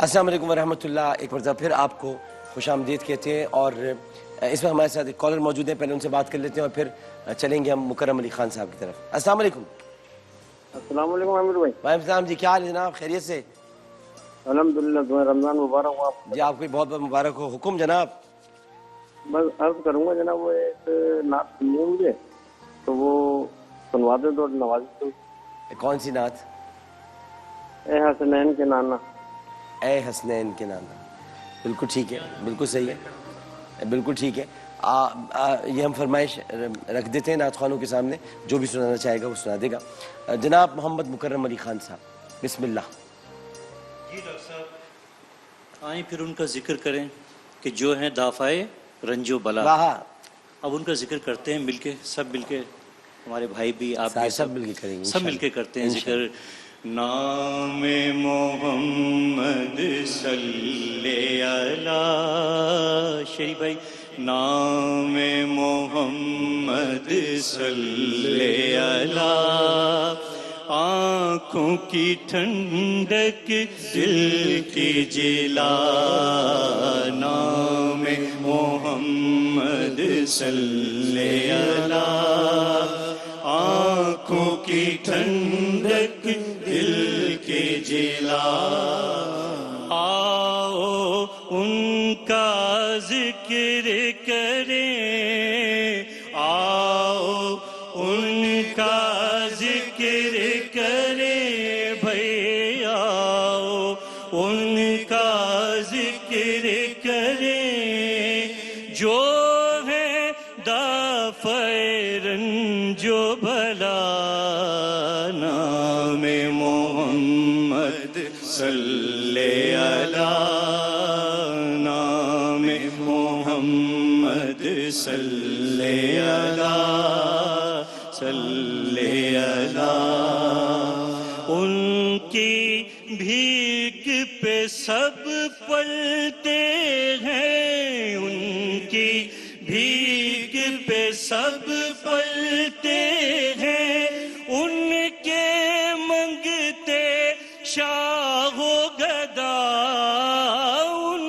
السلام علیکم ورحمۃ اللہ. ایک مرتبہ پھر آپ کو خوش آمدید کہتے ہیں اور اس میں ہمارے ساتھ ایک کالر موجود ہیں. پہلے ان سے بات کر لیتے ہیں اور پھر چلیں گے ہم مکرم علی خان صاحب کی طرف. السلام علیکم. السلام علیکم عامر بھائی. وعلیکم السلام جی, کیا حال ہے جناب؟ خیریت سے؟ الحمدللہ, تمہیں رمضان مبارک ہو. آپ جی آپ کو بہت بہت مبارک ہو. حکم جناب. بس عرض کروں گا جناب, وہ ایک نعت سننی ہے مجھے, تو وہ سنوا دیں تو نواز دو. کون سی نعت؟ اے حسنین کے نانا. اے حسنین کے نانا. بالکل ٹھیک ہے, بالکل صحیح ہے, بالکل ٹھیک ہے. یہ ہم فرمائش رکھ دیتے ہیں نعت خوانوں کے سامنے, جو بھی سنانا چاہے گا وہ سنا دے گا. جناب محمد مکرم علی خان صاحب, بسم اللہ. جی ڈاکٹر صاحب, آئیں پھر ان کا ذکر کریں کہ جو ہیں دافعے رنج و بلا. اب ان کا ذکر کرتے ہیں مل کے, سب مل کے, ہمارے بھائی بھی, آپ بھی, سب مل کے کریں گے, سب مل کے کرتے ہیں ذکر. نام محمد صلی علی شریف بھائی. نام محمد صلی علی, آنکھوں کی ٹھنڈک دل کی جلا. نام محمد صلی علی, آنکھوں کی ٹھنڈک دل کی جلا. آؤ ان کا ذکر کریں, آؤ ان کا ذکر کریں بھائی, آؤ ان کا ذکر کریں جو ہے دافع رنج و بلا. نام محمد صلی علی, نام محمد صلی علی, صلی علی. ان کی بھیک پہ سب پلتے ہیں, ان کی بھیک پہ سب پلتے ہیں, ان کے منگتے شاہ و گدا, ان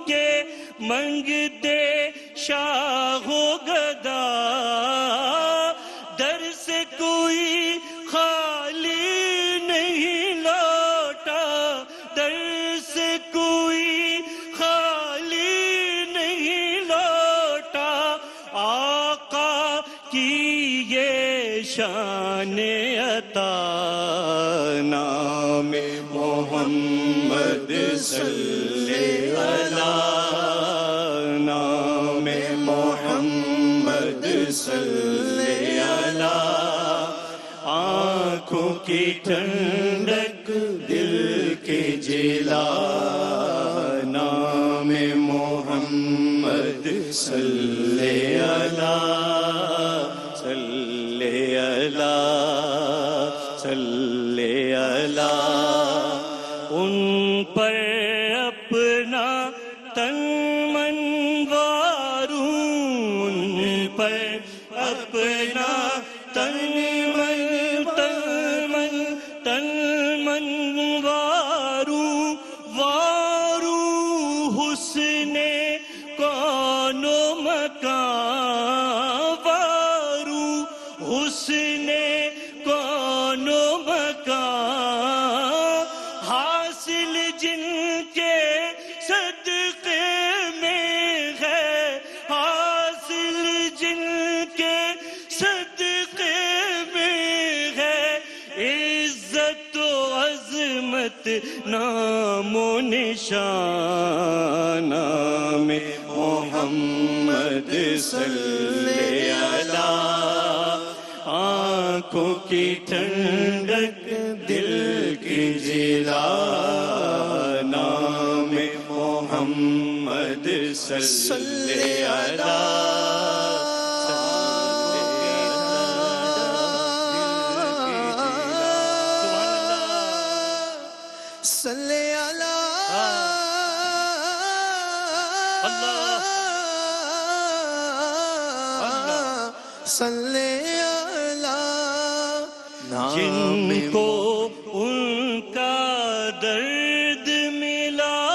کے منگتے شاہ و گدا. در سے کوئی خالی نہیں لوٹا, در سے کوئی خالی نہیں لوٹا. آقا کی یہ شان عطا. نام محمد صلی علی, نام محمد صلی علی, آنکھوں کی ٹھنڈک دل کی جلا. نام محمد صلی علی, صلی علی, صلی علی. ان پر اپنا تن من واروں, ان پر اپنا تن من واروں, واروں حسن کون و مکان, واروں حسن کون و مکان. حاصل جن کے صدقے میں ہے, حاصل جن کے صدقے میں ہے, عزت و عظمت نام و نشان. نام محمد صلی علی, آنکھوں کی ٹھنڈک دل کی جلا. نام محمد صلی علی, صلی علی اللہ صلی جن کو ان کا درد ملا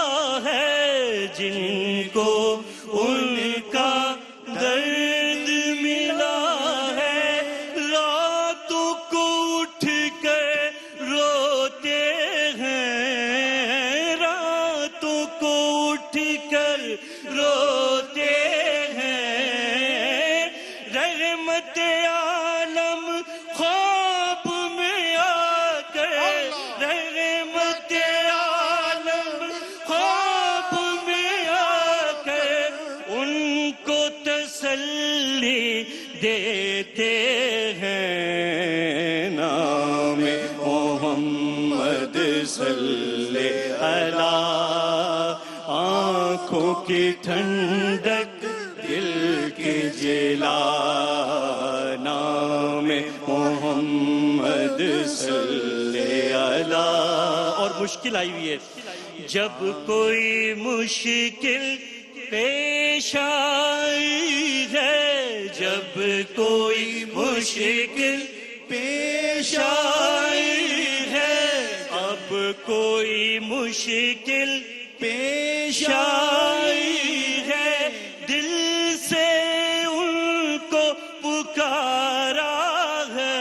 ہیں نام محمد صلی اللہ، آنکھوں کی ٹھنڈک دل کی جلا، نام محمد صلی اللہ۔ اور مشکل آئی ہوئی ہے، جب کوئی مشکل پیش آئی ہے، جب کوئی مشکل پیش آئی ہے، اب کوئی مشکل پیش آئی ہے، دل سے ان کو پکارا ہے،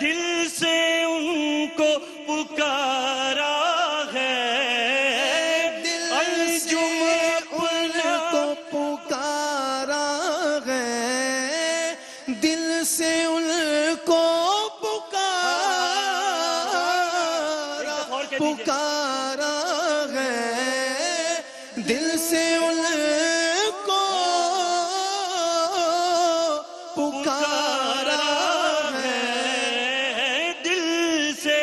دل سے ان کو پکارا ہے، انجم ان کو پکارا ہے، دل سے ان کو پکارا ہے، دل سے ان کو پکارا ہے، دل سے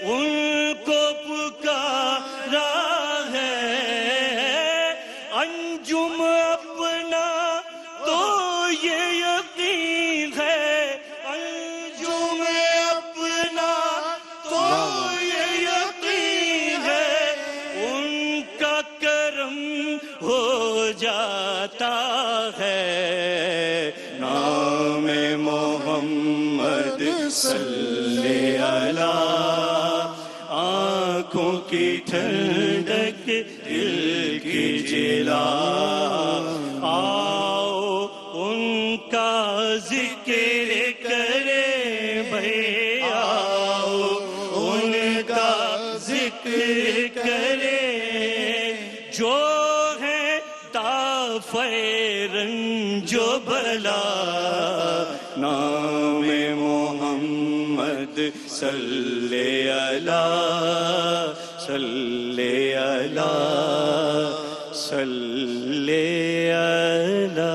ان کو پکارا ہے، انجم اپنا تو یہ یقین ہے، انجم اپنا تو یہ یقین ہے، ان کا کرم ہو جاتا ہے، نام محمد صلی اللہ، آنکھوں کی ٹھنڈک دل کی جلا، آؤ ان کا ذکر کرے بھائی، آؤ ان کا ذکر کرے، جو ہے دافع رنج و بلا، نام محمد صلی اللہ، صلی اللہ، صلی اللہ۔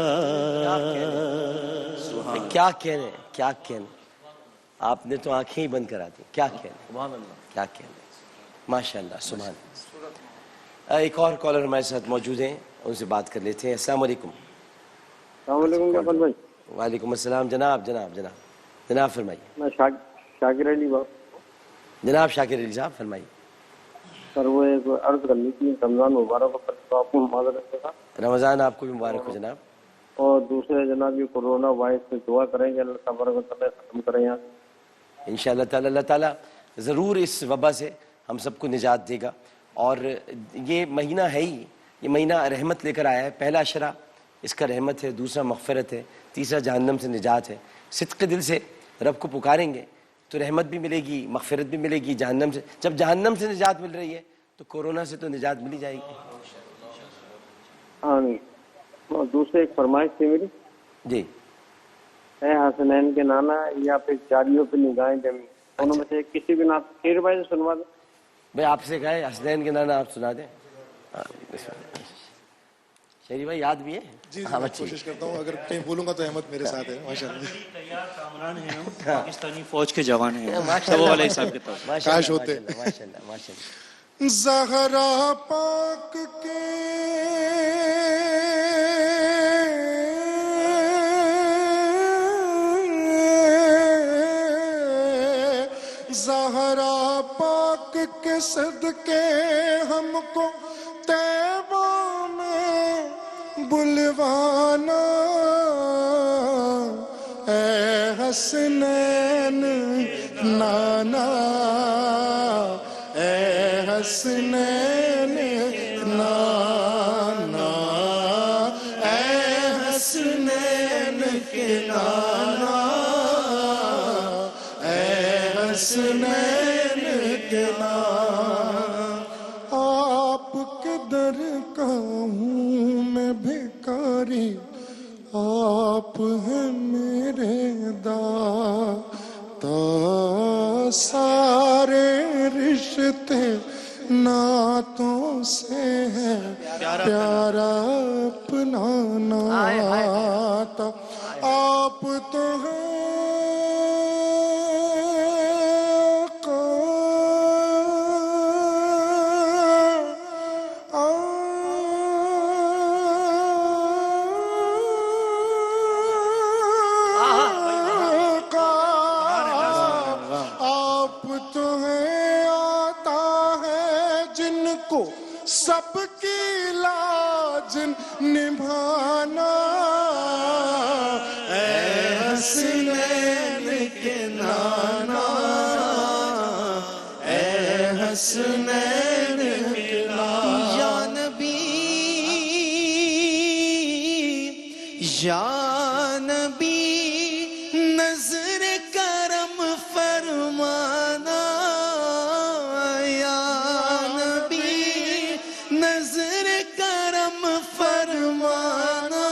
کیا کہنے، کیا کہنے، آپ نے تو آنکھیں ہی بند کرا دی، کیا کہنے، کیا کہنے، ماشاءاللہ، سبحان اللہ۔ ایک اور کالر ہمارے ساتھ موجود ہیں، ان سے بات کر لیتے ہیں۔ السلام علیکم۔ السلام علیکم جعفر بھائی۔ وعلیکم السلام، جناب جناب جناب جناب فرمائیے۔ میں شاکر علی بات، جناب شاکر علی صاحب فرمائیے۔ سر وہ ایک عرض کرنی تھی، رمضان مبارک پر تو آپ کو معذرت کے ساتھ، رمضان آپ کو بھی مبارک ہو جناب۔ اور دوسرے جناب یہ کورونا وائرس سے دعا کریں کہ اللہ تبارک و تعالیٰ ختم کریں یہاں۔ انشاءاللہ تعالی اللہ تعالیٰ ضرور اس وبا سے ہم سب کو نجات دے گا، اور یہ مہینہ ہے ہی، یہ مہینہ رحمت لے کر آیا ہے، پہلا اشرا اس کا رحمت ہے، دوسرا مغفرت ہے، تیسرا جہنم سے نجات ہے۔ صدق دل سے رب کو پکاریں گے تو رحمت بھی ملے گی، مغفرت بھی ملے گی، جہنم سے، جب جہنم سے نجات مل رہی ہے تو کورونا سے تو نجات مل ہی جائے گی۔ آمین۔ اور دوسرے ایک فرمائش تھی میری، جی اے حسنین کے نانا یا پھر جاریوں پہ نگاہیں جمی، دونوں میں سے کسی بھی نام شیر بھائی سے سنوا دیں۔ بھائی آپ سے کہا ہے حسنین کے نانا آپ سنا دیں۔ شہری بھائی یاد بھی ہے؟ جی میں کوشش کرتا ہوں، اگر کہیں بولوں گا تو احمد میرے ساتھ ہے ماشاءاللہ۔ تیار کامران ہیں ہم، پاکستانی فوج کے جوان ہیں، سب والے حساب کتاب۔ کاش ہوتے۔ ماشاءاللہ ماشاءاللہ۔ زہرا پاک کے زہرا پاک کے صدقے ہم کو طیبہ میں بلوانا، اے حسنین نانا، اے حسنین نانا، اے حسنین کے نانا، اے حسنین کے نانا، آپ کے در کا ہوں میں بھیکاری، آپ ہیں میرے داتا، سارے رشتے نعتوں سے ہے پیارا اپنا ناتا، آپ تو ہیں سب کی لاج نبھانا اے حسنین کے نانا اے حسنین کے نانا یا نبی یا نبی نظر کرم فرمانا یا نبی نظر کرم فرمانا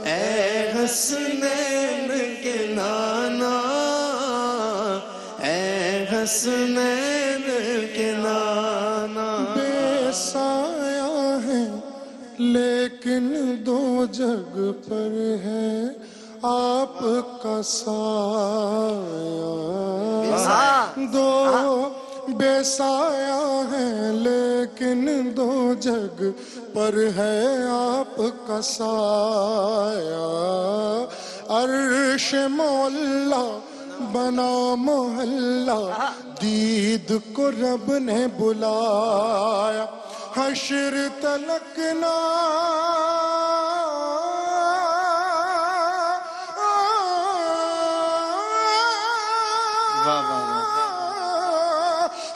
اے حسنین کے نانا اے حسنین کے نانا بے سایہ ہے لیکن دو جگ پر ہے آپ کا سایہ دو بے سایہ ہے لیکن دو جگ پر ہے آپ کا سایہ عرش مولا بنا محلہ دید کو رب نے بلایا حشر تلک نہ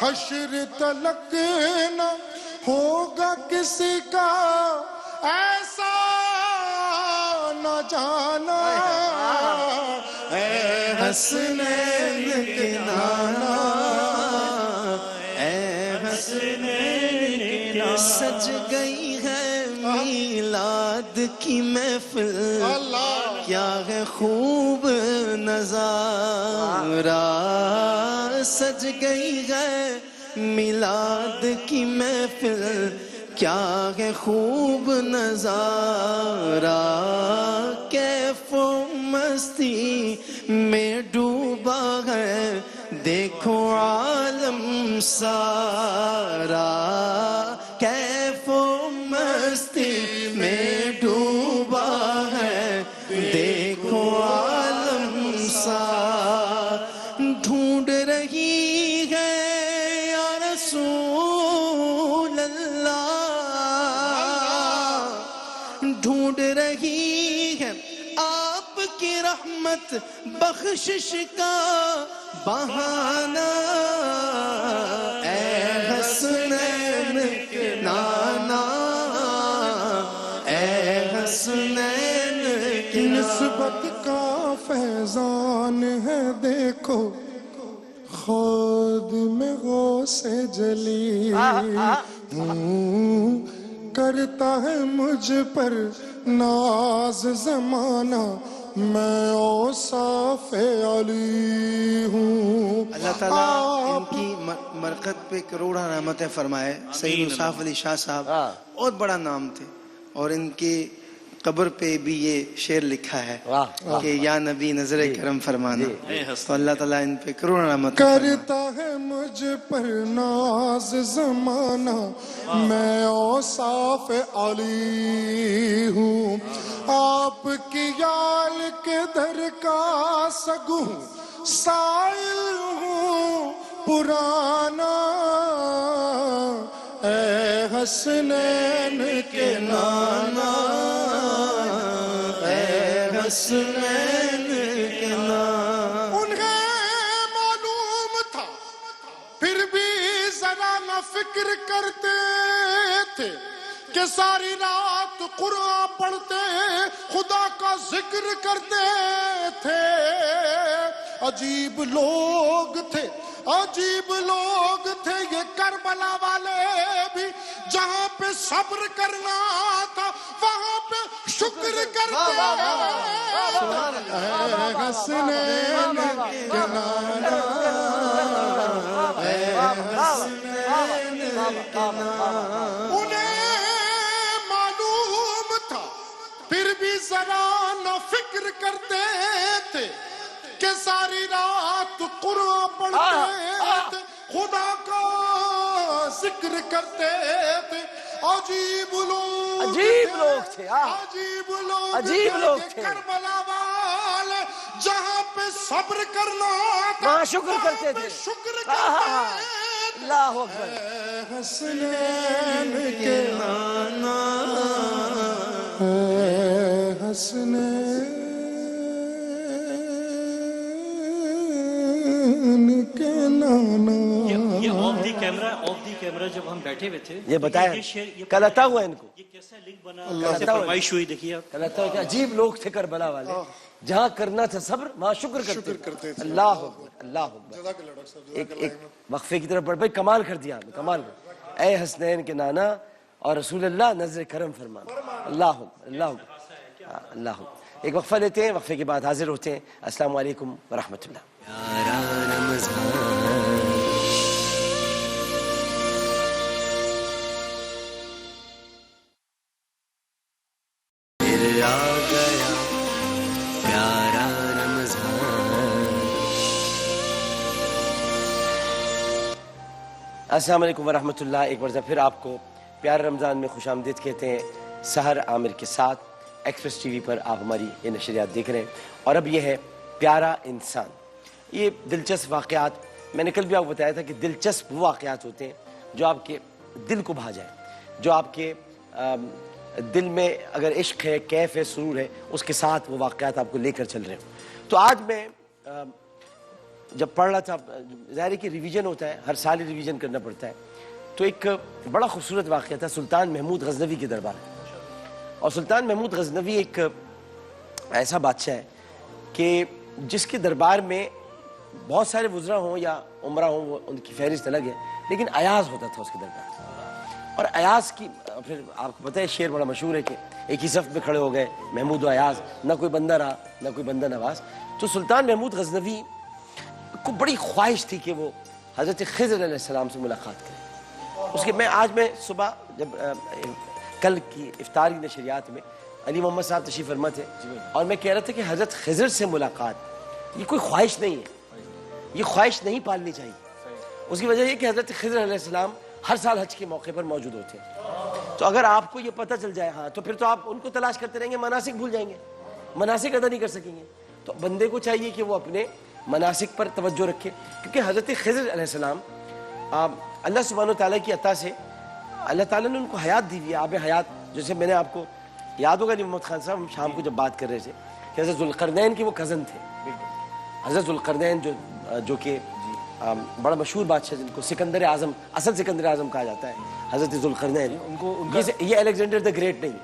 حشر تلک نہ ہوگا کسی کا ایسا نہ جانا اے حسنین کے نانا اے حسنین کے نانا سج گئی ہے میلاد کی محفل کیا ہے خوب نظارہ سج گئی ہے میلاد کی محفل کیا ہے خوب نظارہ کیف و مستی میں ڈوبا ہے دیکھو عالم سارا کیف و مستی میں ڈوبا ہے دیکھو عالم سارا ڈھونڈ رہی ہے یا رسول اللہ ڈھونڈ رہی ہے آپ کی رحمت بخشش کا بہانہ اے حسنین کے نانا اے حسنین کے نسبت کا فیضان ہے دیکھو خود میں غوث جلی کرتا ہے مجھ پر ناز زمانہ میں اوصاف علی ہوں اللہ تعالیٰ ان کی مرقد پہ کروڑا رحمتیں فرمائے سید مصعب علی شاہ صاحب بہت بڑا نام تھے اور ان کی قبر پہ بھی یہ شعر لکھا ہے کہ یا نبی نظر کرم فرمانا تو اللہ تعالیٰ ان پہ کروڑا رحمت کرتا ہے مجھ پر ناز زمانہ میں اوصاف علی ہوں آپ کی یال کے در کا سگوں سائل ہوں پرانا اے حسنین کے نانا اے حسنین کے نانا انہیں معلوم تھا پھر بھی ذرا نہ فکر کرتے تھے کہ ساری رات قرآن پڑھتے خدا کا ذکر کرتے تھے عجیب لوگ تھے یہ کربلا والے بھی جہاں پہ صبر کرنا تھا وہاں پہ شکر کرتے اے حسنین کے نانا اے حسنین کے نانا انہیں معلوم تھا پھر بھی ذرا نہ فکر کرتے تھے کہ ساری رات قرآن پڑھتے تھے خدا کا ذکر کرتے تھے عجیب لوگ تھے کربلا والے جہاں پہ صبر کرنا تھا شکر کرتے تھے شکر کرتے اللہ اکبر. حسنین کے نانا حسنین کے نانا. یہ آف دی کیمرہ جب ہم بیٹھے ہوئے تھے یہ بتایا کل عطا ہوا ان کو, یہ کیسا لنک بنا, کیسے فرمائش ہوئی, دیکھیے آپ. کل عطا ہوا. عجیب لوگ تھے کربلا والے, جہاں کرنا تھا صبر وہاں شکر کرتے تھے. اللہ اکبر, اللہ اکبر. ایک وقفے کی طرف بڑھ بھائی, کمال کر دیا, کمال کر. اے حسنین کے نانا اور رسول اللہ نظر کرم فرما. اللہ اکبر, اللہ اکبر, اللہ اکبر. ایک وقفہ لیتے ہیں, وقفے کے بعد حاضر ہوتے ہیں. السلام علیکم ورحمۃ اللہ. السلام علیکم ورحمۃ اللہ. ایک بار پھر آپ کو پیارے رمضان میں خوش آمدید کہتے ہیں. سحر عامر کے ساتھ ایکسپریس ٹی وی پر آپ ہماری یہ نشریات دیکھ رہے ہیں. اور اب یہ ہے پیارا انسان. یہ دلچسپ واقعات, میں نے کل بھی آپ کو بتایا تھا کہ دلچسپ وہ واقعات ہوتے ہیں جو آپ کے دل کو بھا جائیں, جو آپ کے دل میں اگر عشق ہے, کیف ہے, سرور ہے, اس کے ساتھ وہ واقعات آپ کو لے کر چل رہے ہوں. تو آج میں جب پڑھ رہا تھا, ظاہر ہے کہ ریویژن ہوتا ہے, ہر سال ریویژن کرنا پڑتا ہے, تو ایک بڑا خوبصورت واقعہ تھا سلطان محمود غزنوی کے دربار میں. اور سلطان محمود غزنوی ایک ایسا بادشاہ ہے کہ جس کے دربار میں بہت سارے وزراء ہوں یا عمرہ ہوں, وہ ان کی فہرست الگ ہے, لیکن ایاز ہوتا تھا اس کے دربار. اور ایاز کی پھر آپ کو پتہ ہے شعر بڑا مشہور ہے کہ ایک ہی صف میں کھڑے ہو گئے محمود و ایاز, نہ کوئی بندہ رہا نہ کوئی بندہ نواز. تو سلطان محمود غزنوی کو بڑی خواہش تھی کہ وہ حضرت خضر علیہ السلام سے ملاقات کرے. اس کے میں صبح جب کل کی افطاری نشریات میں علی محمد صاحب تشریف فرما تھے, اور میں کہہ رہا تھا کہ حضرت خضر سے ملاقات یہ کوئی خواہش نہیں ہے, یہ خواہش نہیں پالنی چاہیے. اس کی وجہ یہ کہ حضرت خضر علیہ السلام ہر سال حج کے موقع پر موجود ہوتے ہیں. تو اگر آپ کو یہ پتہ چل جائے ہاں, تو پھر تو آپ ان کو تلاش کرتے رہیں گے, مناسک بھول جائیں گے, مناسک ادا نہیں کر سکیں گے. تو بندے کو چاہیے کہ وہ اپنے مناسک پر توجہ رکھے, کیونکہ حضرت خضر علیہ السلام اللہ سبحانہ وتعالیٰ کی عطا سے اللہ تعالیٰ نے ان کو حیات دی ہوئی ہے, آب حیات. جیسے میں نے آپ کو یاد ہوگا جی محمد خان صاحب, ہم شام کو جب بات کر رہے تھے کہ حضرت ذوالقرنین کے وہ کزن تھے. حضرت ذوالقرنین جو کہ بڑا مشہور بادشاہ جن کو سکندر اعظم, اصل سکندر اعظم کہا جاتا ہے, حضرت ذوالقرنین. یہ الیگزینڈر دا گریٹ نہیں,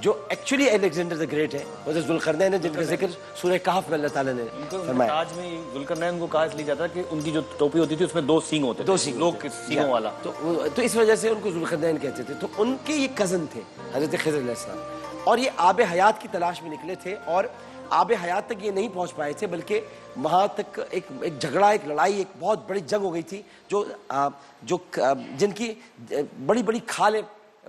جو ایکچولی الیگزینڈر دا گریٹ ہے حضرت ذوالقرنین ہے, جن کا ذکر سورہ کہف میں اللہ تعالیٰ نے فرمایا. تاج میں ذوالقرنین کو کہا اس لیے جاتا ہے کہ ان کی جو ٹوپی ہوتی تھی اس میں 2 سینگ ہوتے تھے, 2 سینگ, لوگ سینگوں والا. تو اس وجہ سے ان کو ذوالقرنین کہتے تھے. تو ان کے یہ کزن تھے حضرت خضر علیہ السلام, اور یہ آب حیات کی تلاش میں نکلے تھے. اور آب حیات تک یہ نہیں پہنچ پائے تھے, بلکہ وہاں تک ایک جھگڑا, ایک لڑائی, ایک بہت بڑی جنگ ہو گئی تھی. جن کی بڑی بڑی کھالیں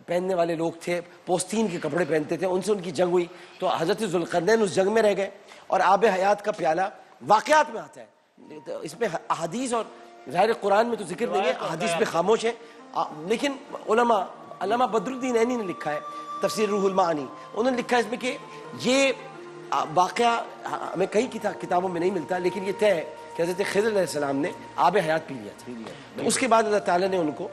پہننے والے لوگ تھے, پوستین کے کپڑے پہنتے تھے, ان سے ان کی جنگ ہوئی. تو حضرت ذوالقرنین اس جنگ میں رہ گئے. اور آب حیات کا پیالہ واقعات میں آتا ہے, اس میں احادیث اور ظاہر قرآن میں تو ذکر نہیں ہے, احادیث میں خاموش ہے. لیکن علامہ بدر الدین عینی نے لکھا ہے تفسیر روح المعانی, انہوں نے لکھا ہے اس میں کہ یہ واقعہ ہمیں کئی کتابوں میں نہیں ملتا, لیکن یہ طے ہے کہ حضرت خضر علیہ السلام نے آب حیات پی لیا تھا. تو اس کے بعد اللہ تعالیٰ نے ان کو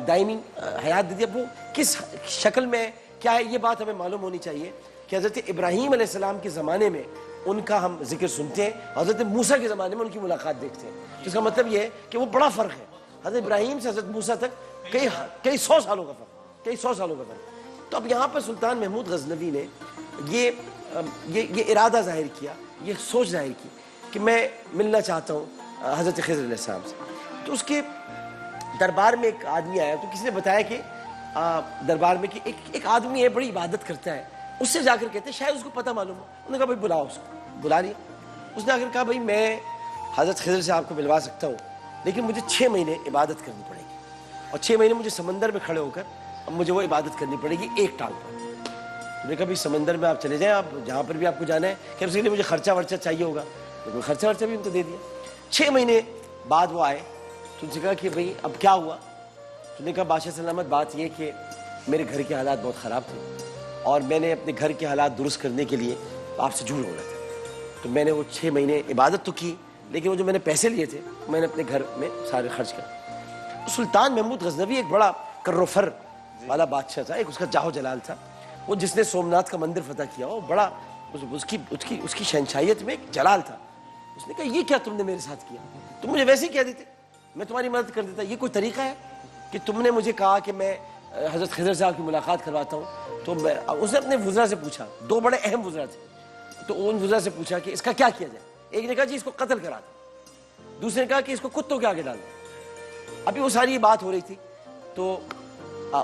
دائمی حیات دے دیا. وہ کس شکل میں کیا ہے یہ بات ہمیں معلوم ہونی چاہیے کہ حضرت ابراہیم علیہ السلام کے زمانے میں ان کا ہم ذکر سنتے ہیں, حضرت موسیٰ کے زمانے میں ان کی ملاقات دیکھتے ہیں. جس کا مطلب یہ ہے کہ وہ بڑا فرق ہے, حضرت ابراہیم سے حضرت موسیٰ تک کئی سو سالوں کا فرق. تو اب یہاں پر سلطان محمود غزنوی نے یہ ارادہ ظاہر کیا, یہ سوچ ظاہر کی کہ میں ملنا چاہتا ہوں حضرت خضر علیہ السلام سے. تو اس کے دربار میں ایک آدمی آیا, تو کسی نے بتایا کہ دربار میں کہ ایک آدمی ہے بڑی عبادت کرتا ہے, اس سے جا کر کہتے ہیں شاید اس کو پتہ معلوم ہو. انہوں نے کہا بھائی بلاؤ اس کو. بلا لیا. اس نے آ کر کہا بھائی میں حضرت خضر سے آپ کو ملوا سکتا ہوں, لیکن مجھے 6 مہینے عبادت کرنی پڑے گی, اور 6 مہینے مجھے سمندر میں کھڑے ہو کر اب مجھے وہ عبادت کرنی پڑے گی ایک ٹانگ پر. تو نے کہا بھائی سمندر میں آپ چلے جائیں, آپ جہاں پر بھی آپ کو جانا ہے, کہ اس کے لیے مجھے خرچہ ورچہ چاہیے ہوگا, لیکن خرچہ ورچہ بھی ان کو دے دیا. 6 مہینے بعد وہ آئے, تو ان سے کہا کہ بھائی اب کیا ہوا. تو نے کہا بادشاہ سلامت بات یہ کہ میرے گھر کے حالات بہت خراب تھے, اور میں نے اپنے گھر کے حالات درست کرنے کے لیے آپ سے جھوٹ بولا تھا. تو میں نے وہ 6 مہینے عبادت تو کی, لیکن وہ جو میں نے پیسے لیے تھے میں نے اپنے گھر میں سارے خرچ کر. سلطان محمود غزنوی ایک بڑا کروفر والا بادشاہ تھا, ایک اس کا جاہو جلال تھا, وہ جس نے سومناتھ کا مندر فتح کیا, وہ بڑا اس کی شہنشاہیت میں ایک جلال تھا. اس نے کہا یہ کیا تم نے میرے ساتھ کیا, تم مجھے ویسے ہی کہہ دیتے, میں تمہاری مدد کر دیتا. یہ کوئی طریقہ ہے کہ تم نے مجھے کہا کہ میں حضرت خضر صاحب کی ملاقات کرواتا ہوں؟ تو اس نے اپنے وزراء سے پوچھا, 2 بڑے اہم وزراء تھے, تو ان وزراء سے پوچھا کہ اس کا کیا کیا جائے. ایک نے کہا جی اس کو قتل کرا دو, دوسرے نے کہا کہ اس کو کتوں کے آگے ڈال دو. ابھی وہ ساری بات ہو رہی تھی تو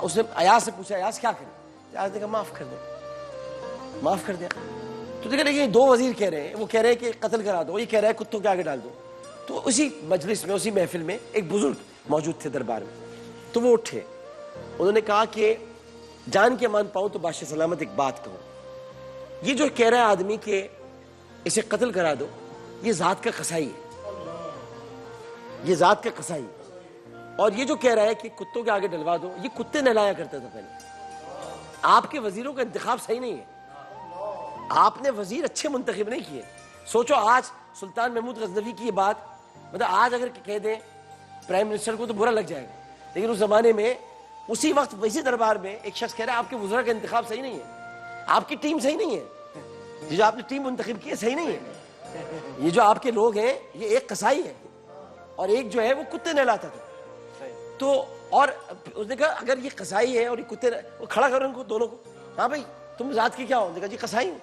اس نے ایاز سے پوچھا ایاز کیا کریں؟ ایاز نے کہا معاف کر دیں, معاف کر دیا. تو دیکھا لیکن 2 وزیر کہہ رہے ہیں, وہ کہہ رہے ہیں کہ قتل کرا دو, یہ کہہ رہا ہے کتوں کے آگے ڈال دو. تو اسی مجلس میں, اسی محفل میں ایک بزرگ موجود تھے دربار میں, تو وہ اٹھے, انہوں نے کہا کہ جان کے مان پاؤں تو بادشاہ سلامت ایک بات کہوں, یہ جو کہہ رہا ہے آدمی کہ اسے قتل کرا دو, یہ ذات کا قصائی ہے, یہ ذات کا قصائی ہے. اور یہ جو کہہ رہا ہے کہ کتوں کے آگے ڈلوا دو, یہ کتے نہلایا کرتا تھا پہلے. آپ کے وزیروں کا انتخاب صحیح نہیں ہے, آپ نے وزیر اچھے منتخب نہیں کیے. سوچو آج سلطان محمود غزنوی کی یہ بات, مطلب آج اگر کہہ دیں پرائم منسٹر کو تو برا لگ جائے گا, لیکن اس زمانے میں اسی وقت ویسے دربار میں ایک شخص کہہ رہا ہے آپ کے وزراء کا انتخاب صحیح نہیں ہے, آپ کی ٹیم صحیح نہیں ہے, یہ جو آپ نے ٹیم منتخب کی ہے صحیح نہیں ہے, یہ جو آپ کے لوگ ہیں یہ ایک قصائی ہے اور ایک جو ہے وہ کتے نہلاتا تھا. تو اور اس نے کہا اگر یہ قصائی ہے اور یہ کتے, وہ کھڑا کرو ان کو دونوں کو, ہاں بھائی تم ذات کی کیا ہو؟ نے کہا جی قصائی ہوں.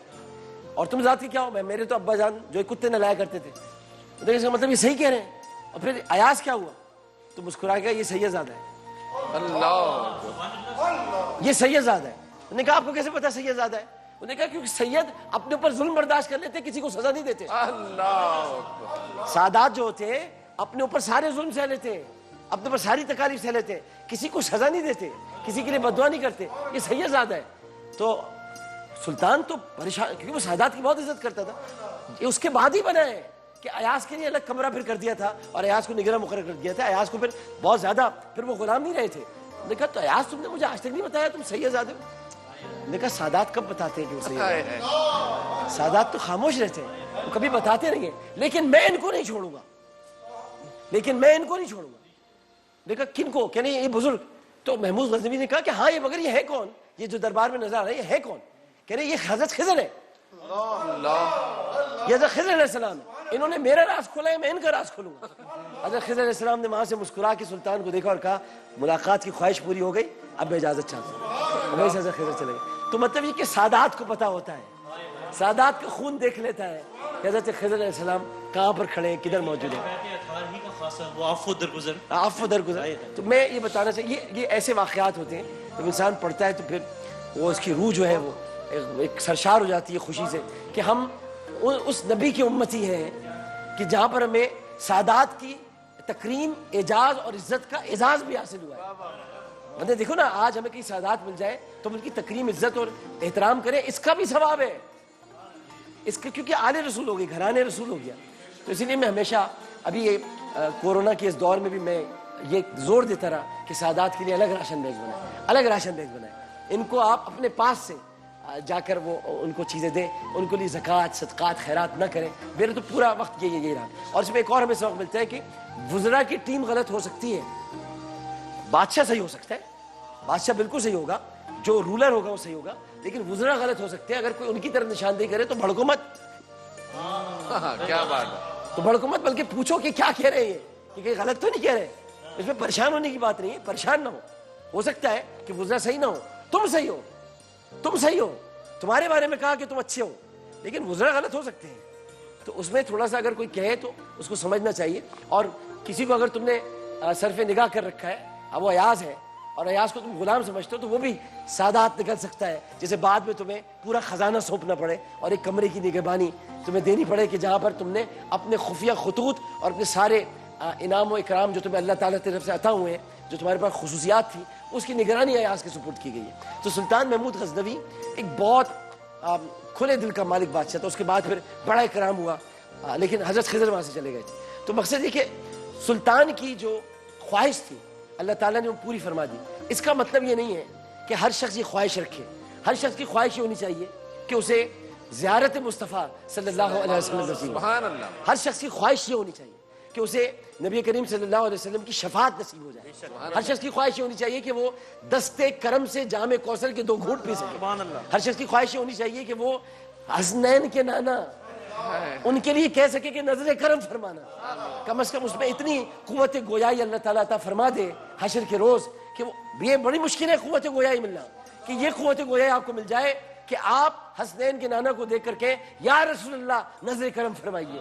اور تم ذات کی کیا ہو؟ میں میرے تو ابا جان جو کتے نہلایا کرتے تھے. اس کا مطلب یہ صحیح کہہ رہے ہیں. اور پھر ایاز کیا ہوا؟ تو مسکرا گیا, یہ سید زادہ ہے. یہ سید زادہ ہے. انہوں نے کہا آپ کو کیسے پتا سید زادہ ہے؟ انہوں نے کہا کیونکہ سید اپنے اوپر ظلم برداشت کر لیتے, کسی کو سزا نہیں دیتے. سادات جو ہوتے اپنے اوپر سارے ظلم سہ لیتے, اپنے اوپر ساری تکالیف سہ لیتے, کسی کو سزا نہیں دیتے, کسی کے لیے بددعا نہیں کرتے. یہ سید زادہ ہے. تو سلطان تو پریشان, کیونکہ وہ سادات کی بہت عزت کرتا تھا. یہ اس کے بعد ہی بنا ہے کہ ایاز کے لیے الگ کمرہ پھر کر دیا تھا اور ایاز کو نگراں مقرر کر دیا تھا. ایاز کو پھر بہت زیادہ, پھر وہ غلام نہیں رہے تھے. نے کہا تو ایاز تم نے مجھے آج تک نہیں بتایا تم سید زادہ ہو. نے کہا سادات کب بتاتے ہیں کہ وہ سید زادہ, سادات تو خاموش رہتے ہیں, وہ کبھی بتاتے نہیں ہیں. لیکن میں ان کو نہیں چھوڑوں گا, لیکن میں ان کو نہیں چھوڑوں گا. نے کہا کن کو؟ کہ نہیں یہ بزرگ. تو محمود غزنوی نے کہا کہ ہاں یہ مگر یہ ہے کون, یہ جو دربار میں نظر آ رہا ہے یہ ہے کون؟ کہہ رہے یہ حضرت خضر ہے, یہ حضرت خضر علیہ السلام ہے. انہوں نے میرا راز کھولا ہے, میں ان کا راز کھولوں گا. حضرت خضر علیہ السلام نے وہاں سے مسکرا کے سلطان کو دیکھا اور کہا ملاقات کی خواہش پوری ہو گئی, اب میں اجازت چاہتا ہوں. وہیں سے حضرت خضر چلے گئے. تو مطلب یہ کہ سادات کو پتا ہوتا ہے, سادات کا خون دیکھ لیتا ہے کہ حضرت خضر علیہ السلام کہاں پر کھڑے ہیں, کدھر موجود ہیں. عفو درگزر, عفو درگزر. تو میں یہ بتانا چاہیے یہ ایسے واقعات ہوتے ہیں جب انسان پڑھتا ہے تو پھر وہ اس کی روح جو ہے وہ ایک سرشار ہو جاتی ہے خوشی سے کہ ہم اس نبی کی امتی ہیں کہ جہاں پر ہمیں سادات کی تکریم, اعجاز اور عزت کا اعزاز بھی حاصل ہوا ہے. مطلب دیکھو نا آج ہمیں کہیں سادات مل جائے تو ان کی تکریم, عزت اور احترام کریں, اس کا بھی ثواب ہے. اس کا کیونکہ آل رسول ہو گئی, گھرانے رسول ہو گیا. تو اسی لیے میں ہمیشہ ابھی یہ کورونا کے اس دور میں بھی میں یہ زور دیتا رہا کہ سادات کے لیے الگ راشن بیگ بنائیں, الگ راشن بیگ بنائیں. ان کو آپ اپنے پاس سے جا کر وہ ان کو چیزیں دیں, ان کے لیے زکوٰۃ, صدقات, خیرات نہ کریں. میرا تو پورا وقت یہی رہا. اور اس میں ایک اور ہمیں سبق ملتا ہے کہ وزراء کی ٹیم غلط ہو سکتی ہے, بادشاہ صحیح ہو سکتا ہے, بادشاہ بالکل صحیح ہوگا, جو رولر ہوگا وہ صحیح ہوگا, لیکن وزراء غلط ہو سکتے ہیں. اگر کوئی ان کی طرف نشاندہی کرے تو بھڑکو مت, کیا بات ہے, تو بھڑکو مت, بلکہ پوچھو کہ کیا کہہ رہے ہیں یہ, کہ غلط تو نہیں کہہ رہے. اس میں پریشان ہونے کی بات نہیں ہے, پریشان نہ ہو سکتا ہے کہ وزراء صحیح نہ ہو, تم صحیح ہو, تم صحیح ہو, تمہارے بارے میں کہا کہ تم اچھے ہو, لیکن وزراء غلط ہو سکتے ہیں. تو اس میں تھوڑا سا اگر کوئی کہے تو اس کو سمجھنا چاہیے. اور کسی کو اگر تم نے صرف نگاہ کر رکھا ہے, اب وہ ایاز ہے اور ایاز کو تم غلام سمجھتے ہو, تو وہ بھی سادات نکل سکتا ہے. جیسے بعد میں تمہیں پورا خزانہ سونپنا پڑے اور ایک کمرے کی نگہبانی تمہیں دینی پڑے کہ جہاں پر تم نے اپنے خفیہ خطوط اور اپنے سارے انعام و اکرام جو تمہیں اللہ تعالیٰ کی طرف سے عطا ہوئے ہیں, جو تمہارے پاس خصوصیات تھی, اس کی نگرانی ایاز کے سپرد کی گئی ہے. تو سلطان محمود غزنوی ایک بہت کھلے دل کا مالک بادشاہ تھا. اس کے بعد پھر بڑا اکرام ہوا, لیکن حضرت خضر وہاں سے چلے گئے تھے. تو مقصد یہ کہ سلطان کی جو خواہش تھی اللہ تعالیٰ نے وہ پوری فرما دی. اس کا مطلب یہ نہیں ہے کہ ہر شخص یہ خواہش رکھے. ہر شخص کی خواہش یہ ہونی چاہیے کہ اسے زیارت مصطفیٰ صلی اللہ علیہ وسلم نصیب ہو. سبحان اللہ. ہر شخص کی خواہش یہ ہونی چاہیے کہ اسے نبی کریم صلی اللہ علیہ وسلم کی شفاعت نصیب ہو جائے. ہر شخص کی خواہش ہونی چاہیے کہ وہ دستے کرم سے جام کوثر کے 2 گھونٹ پی سکے. ہر شخص کی خواہش ہونی چاہیے کہ وہ حسنین کے نانا ان کے لیے کہہ سکے کہ نظر کرم فرمانا. کم از کم اس میں اتنی قوت گویائی اللہ تعالیٰ عطا فرما دے حشر کے روز کہ یہ بڑی مشکل ہے قوت گویائی ملنا, کہ یہ قوت گویائی آپ کو مل جائے کہ آپ حسنین کے نانا کو دیکھ کر کے یا رسول اللہ نظر کرم فرمائیے.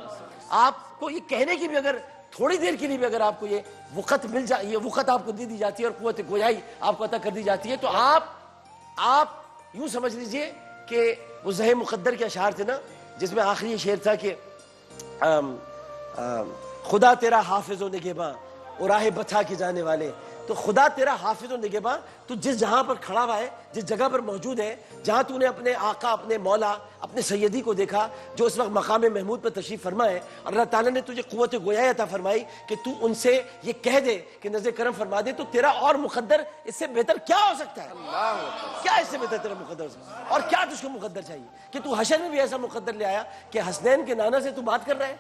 آپ کو یہ کہنے کی بھی اگر تھوڑی دیر کے لیے بھی اگر آپ کو یہ وقت مل جائے, یہ وقت آپ کو دی جاتی ہے اور قوت گویائی آپ کو عطا کر دی جاتی ہے, تو آپ یوں سمجھ لیجئے کہ وہ زہ مقدر کے اشعار تھے نا, جس میں آخری شعر تھا کہ خدا تیرا حافظ و نگہباں اور راہ بتا کے جانے والے. تو خدا تیرا حافظ و نگہباں, تو جس جہاں پر کھڑا ہوا ہے, جس جگہ پر موجود ہے, جہاں تو نے اپنے آقا, اپنے مولا, اپنے سیدی کو دیکھا جو اس وقت مقام محمود پر تشریف فرما ہے, اور اللہ تعالیٰ نے تجھے قوت گویائی عطا فرمائی کہ تو ان سے یہ کہہ دے کہ نظر کرم فرما دے, تو تیرا اور مقدر اس سے بہتر کیا ہو سکتا ہے؟ کیا اس سے بہتر تیرا مقدر ہو سکتا ہے؟ اور کیا تجھ کو مقدر چاہیے کہ تو حشر میں بھی ایسا مقدر لے آیا کہ حسنین کے نانا سے تو بات کر رہا ہے.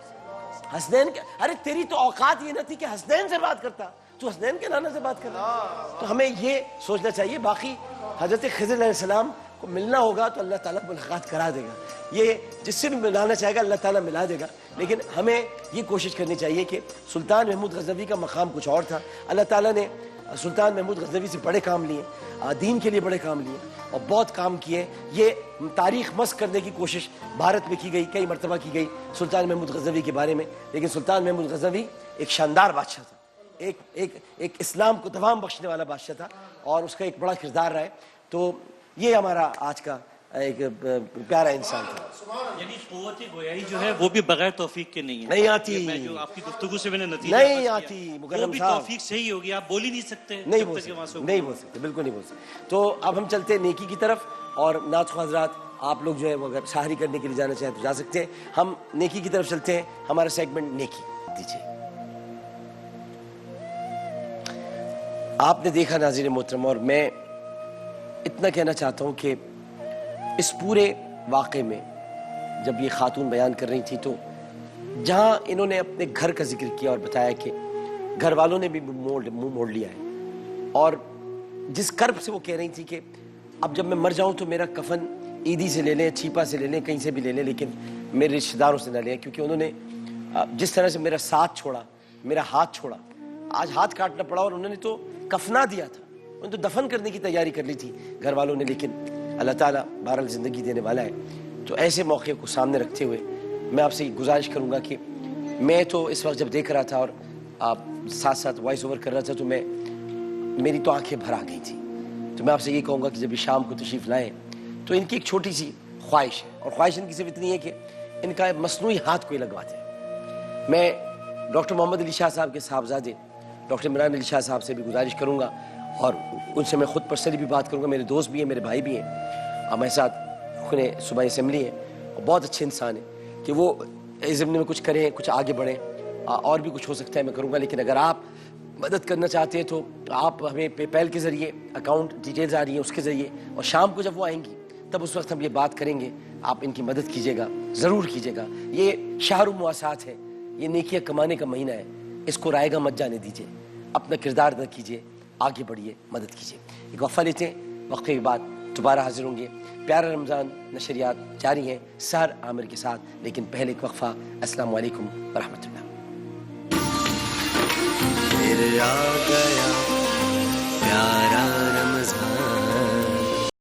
حسنین کے, ارے تیری تو اوقات یہ نہ تھی کہ حسنین سے بات کرتا, تو حسنین کے نانا سے بات کر رہا ہے. تو ہمیں یہ سوچنا چاہیے. باقی حضرت خضر علیہ السلام کو ملنا ہوگا تو اللہ تعالیٰ ملاقات کرا دے گا, یہ جس سے بھی ملانا چاہے گا اللہ تعالیٰ ملا دے گا. لیکن ہمیں یہ کوشش کرنی چاہیے کہ سلطان محمود غزنوی کا مقام کچھ اور تھا. اللہ تعالیٰ نے سلطان محمود غزنوی سے بڑے کام لیے, دین کے لیے بڑے کام لیے اور بہت کام کیے. یہ تاریخ مسخ کرنے کی کوشش بھارت میں کی گئی, کئی مرتبہ کی گئی سلطان محمود غزنوی کے بارے میں, لیکن سلطان محمود غزنوی ایک شاندار بادشاہ تھا, ایک اسلام کو دوام بخشنے والا بادشاہ تھا, اور اس کا ایک بڑا کردار رہا ہے. تو یہ ہمارا آج کا ایک پیارا انسان تھا. یعنی قوت گویائی جو ہے وہ بھی بغیر توفیق کے نہیں ہے, نہیں آتی. میں جو آپ کی گفتگو سے میں نے نتیجہ نہیں آتی وہ مکرم بھی صاحب, توفیق سے ہی ہوگی, آپ بول ہی نہیں سکتے. نہیں بول سکتے, نہیں بول سکتے, بالکل نہیں بول سکتے. تو اب ہم چلتے ہیں نیکی کی طرف, اور نعت خواہ حضرات آپ لوگ جو ہے وہ اگر شاعری کرنے کے لیے جانا چاہیں تو جا سکتے ہیں. ہم نیکی کی طرف چلتے ہیں. ہمارا سیگمنٹ نیکی دیجیے. آپ نے دیکھا ناظرین محترم, اور میں اتنا کہنا چاہتا ہوں کہ اس پورے واقعے میں جب یہ خاتون بیان کر رہی تھی تو جہاں انہوں نے اپنے گھر کا ذکر کیا اور بتایا کہ گھر والوں نے بھی منہ موڑ لیا ہے, اور جس کرب سے وہ کہہ رہی تھی کہ اب جب میں مر جاؤں تو میرا کفن عیدی سے لے لیں, چھیپا سے لے لیں, کہیں سے بھی لے لیں, لیکن میرے رشتہ داروں سے نہ لیں, کیونکہ انہوں نے جس طرح سے میرا ساتھ چھوڑا, میرا ہاتھ چھوڑا, آج ہاتھ کاٹنا پڑا, اور انہوں نے تو کفنا دیا تھا, انہوں نے تو دفن کرنے کی تیاری کر لی تھی گھر والوں نے, لیکن اللہ تعالیٰ بہرحال زندگی دینے والا ہے. تو ایسے موقع کو سامنے رکھتے ہوئے میں آپ سے گزارش کروں گا کہ میں تو اس وقت جب دیکھ رہا تھا اور آپ ساتھ ساتھ وائس اوور کر رہا تھا تو میری تو آنکھیں بھر آ گئی تھی. تو میں آپ سے یہ کہوں گا کہ جب یہ شام کو تشریف لائیں تو ان کی ایک چھوٹی سی خواہش ہے, اور خواہش ان کی صرف اتنی ہے کہ ان کا مصنوعی ہاتھ کوئی لگواتے ہیں. میں ڈاکٹر محمد علی شاہ صاحب کے صاحبزادے ڈاکٹر عمران علی شاہ صاحب سے بھی گزارش کروں گا, اور ان سے میں خود پرسنلی بھی بات کروں گا. میرے دوست بھی ہیں, میرے بھائی بھی ہیں, ہمارے ساتھ رکن صوبائی اسمبلی ہیں, اور بہت اچھے انسان ہیں کہ وہ اس ضمن میں کچھ کریں, کچھ آگے بڑھیں, اور بھی کچھ ہو سکتا ہے میں کروں گا. لیکن اگر آپ مدد کرنا چاہتے ہیں تو آپ ہمیں پے پیل کے ذریعے, اکاؤنٹ ڈیٹیلز آ رہی ہیں اس کے ذریعے, اور شام کو جب وہ آئیں گی تب اس وقت ہم یہ بات کریں گے. آپ ان کی مدد کیجیے گا, ضرور کیجیے گا. یہ شہر المواسات ہے, یہ نیکیاں کمانے کا مہینہ ہے, اس کو رائے گا مت جانے دیجیے, اپنا کردار ادا کیجیے, آگے بڑھیے, مدد کیجیے. ایک وقفہ لیتے ہیں, وقفے کے بعد دوبارہ حاضر ہوں گے. پیارا رمضان نشریات جاری ہیں سحر عامر کے ساتھ, لیکن پہلے ایک وقفہ. السلام علیکم ورحمۃ اللہ.